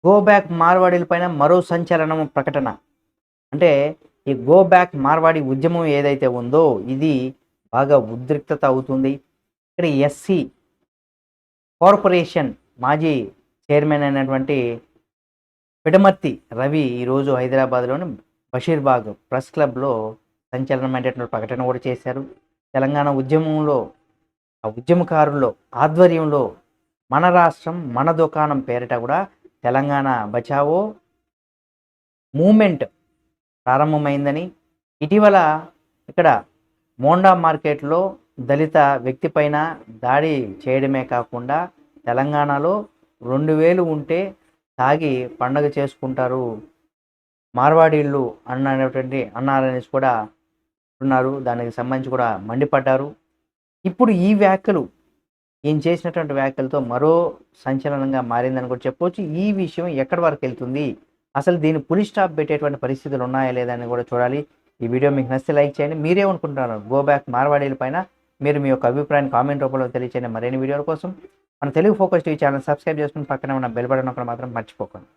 Go back మార్వాడీల పైన మరో సంచలనం ప్రకటన. అంటే ఈ గో బ్యాక్ మార్వాడి ఉద్యమం ఏదైతే ఉందో ఇది బాగా ఉద్రిక్తత అవుతుంది. ఇక్కడ ఎస్సీ కార్పొరేషన్ మాజీ చైర్మన్ అయినటువంటి పిడమర్తి రవి ఈరోజు హైదరాబాద్లోని బషీర్బాగ్ ప్రెస్ క్లబ్లో సంచలనమైనటువంటి ప్రకటన కూడా చేశారు. తెలంగాణ ఉద్యమంలో ఆ ఉద్యమకారుల్లో ఆధ్వర్యంలో మన రాష్ట్రం మన దుకాణం పేరిట కూడా తెలంగాణ బచావో మూమెంట్ ప్రారంభమైందని, ఇటీవల ఇక్కడ మోండా మార్కెట్లో దళిత వ్యక్తి పైన దాడి చేయడమే కాకుండా తెలంగాణలో 2000 ఉంటే తాగి పండగ చేసుకుంటారు మార్వాడీళ్ళు అన్నారనేసి కూడా ఉన్నారు. దానికి సంబంధించి కూడా మండిపడ్డారు. ఇప్పుడు ఈ వ్యాఖ్యలు ఈయన చేసినటువంటి వ్యాఖ్యలతో మరో సంచలనంగా మారిందని కూడా చెప్పవచ్చు. ఈ విషయం ఎక్కడి వరకు వెళ్తుంది, అసలు దీన్ని పులి స్టాప్ పెట్టేటువంటి పరిస్థితులు ఉన్నాయా లేదా అని కూడా చూడాలి. ఈ వీడియో మీకు నచ్చితే లైక్ చేయండి. మీరేమనుకుంటున్నారు గో బ్యాక్ మార్వాడీల పైన? మీరు మీ యొక్క అభిప్రాయాన్ని కామెంట్ రూపంలో తెలియచేయండి. మరిన్ని వీడియోల కోసం మన Telugu focus TV channel subscribe చేసుకుని పక్కన ఉన్న బెల్ బటన్ ఒకటి మాత్రం మర్చిపోకండి.